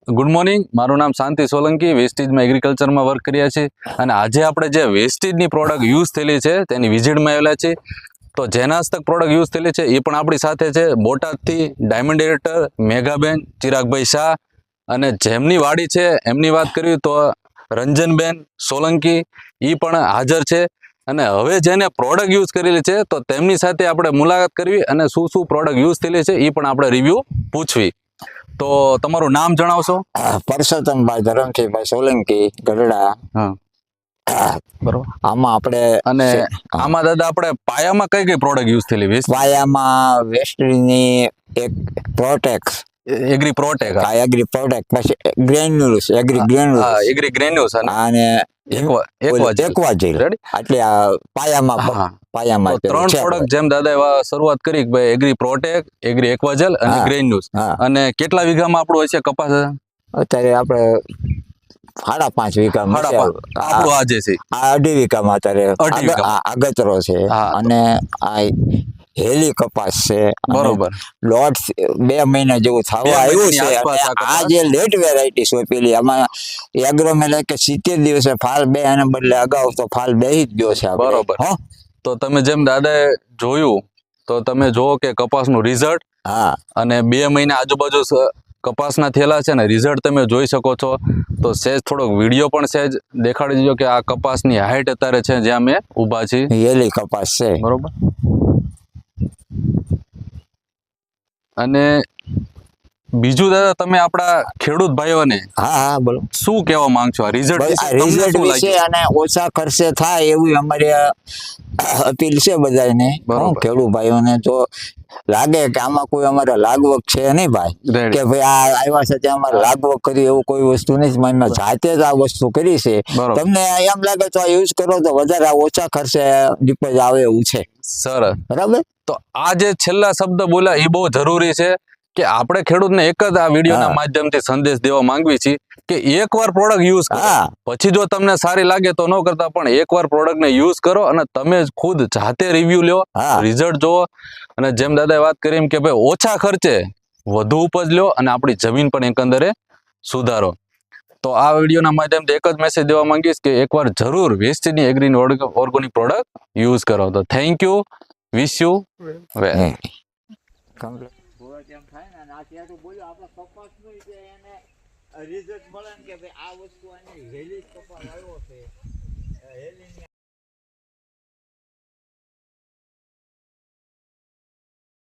Good morning, મારું નામ શાંતિ Solanki, વેસ્ટેજમાં એગ્રીકલ્ચરમાં work કર્યા છે અને આજે આપણે જે વેસ્ટેજની પ્રોડક્ટ યુઝ થયેલી છે તેની વિઝિટમાં આવેલા છે. તો જેના હસ્તક પ્રોડક્ટ યુઝ થયેલી છે એ પણ આપણી સાથે છે. બોટાદથી ડાયમંડ ડિરેક્ટર મેઘાબેન ચિરાગભાઈ શાહ, અને જેમની વાડી છે એમની વાત કરવી તો રંજનબેન સોલંકી એ પણ હાજર છે. અને હવે જેને પ્રોડક્ટ યુઝ કરેલી છે તો તેમની સાથે આપણે મુલાકાત કરવી અને શું શું પ્રોડક્ટ યુઝ થયેલી છે એ પણ આપણે રિવ્યુ પૂછવી. તો તમારું નામ જણાવશો? પરસોત્તમભાઈ ધરમસિંહભાઈ સોલંકી ગઢડા. હા, બરોબર. આમાં આપણે અને આમાં દાદા આપણે પાયામાં કઈ કઈ પ્રોડક્ટ યુઝ થયેલી? પાયામાં વેસ્ટની એક પ્રોટેક્સ, એગ્રી પ્રોટેક, એગ્રી પ્રોટેક્ટ, પછી granules, agri granules, agri granules અને એક્વાજેલ. રેડી. એટલે આ પાયામાં તો ત્રણ પ્રોડક્ટ જેમ દાદા એવા શરૂઆત કરી કે ભાઈ એગ્રી પ્રોટેક, એગ્રી એક્વાજેલ અને ગ્રેન્યુલ્સ. અને કેટલા વીઘામાં આપણું હશે કપાસ? અત્યારે આપણે 5.5 વીઘામાં છે. આપણું આ જે છે આ 2.5 વીઘામાં અત્યારે આગતરો છે. અને આ હેલી કપાસ છે. બરોબર. દોઢ 2 મહિના જેવું થવા આવ્યું છે. અને આ જે લેટ વેરાયટી છે પેલી, આમાં એગ્રોમેલ કે 70 દિવસે ફાલ બે, અને બદલે અગાઉ તો ફાલ બેહી જ ગયો છે. બરોબર. તો તમે જેમ દાદાએ જોયું તો તમે જુઓ કે કપાસનું રિઝલ્ટ. હા. અને 2 મહિના આજુબાજુ કપાસના થયેલા છે ને રિઝલ્ટ તમે જોઈ શકો છો. તો સહેજ થોડોક વિડીયો પણ સહેજ દેખાડી દીધો કે આ કપાસની હાઈટ અત્યારે છે જ્યાં અમે ઊભા છીએ. હેલી કપાસ છે. બરોબર. અને બીજું દાદા, તમે આપણા ખેડૂત ભાઈઓને બોલો શું કહેવા માંગશો આ રિઝલ્ટ વિશે? અને ઓછા ખર્ચે થાય એવી અમારી અપીલ છે બધાને. ખેડૂત ભાઈઓને તો લાગે કે આમાં કોઈ અમારે લાગવગ છે નહીં ભાઈ, કે ભાઈ આ આવ્યા છે ત્યાં અમારે લાગવગ કરી એવું કોઈ વસ્તુ નહીં. મેં જાતે જ આ વસ્તુ કરી છે. તમને એમ લાગે તો આ યુઝ કરો તો વધારે ઓછા ખર્ચે ડિપોઝિટ આવે એવું છે. સરસ, બરાબર. તો આ જે છેલ્લા શબ્દ બોલ્યા એ બહુ જરૂરી છે કે આપણે ખેડૂતને એક જ આ વિડીયોના માધ્યમથી સંદેશ દેવા માંગવી છીએ કે એકવાર પ્રોડક્ટ યુઝ કરો, પછી જો તમને સારી લાગે તો ન કરતા, પણ એકવાર પ્રોડક્ટને યુઝ કરો અને તમે ખુદ જાતે રિવ્યુ લો, રિઝલ્ટ જોવો. અને જેમ દાદાએ વાત કરી એમ કે ભાઈ ઓછા ખર્ચે વધુ ઉપજ લો અને આપણી જમીન પણ એકંદરે સુધારો. તો આ વિડીયોના માધ્યમથી એક જ મેસેજ દેવા માંગીશ કે એકવાર જરૂર વેસ્ટની એગ્રીની ઓર્ગેનિક પ્રોડક્ટ યુઝ કરો. તો thank you, wish you well. Result મળે ને કે ભાઈ આ વસ્તુ આની હેલી કપાસ આવ્યો છે, હેલીની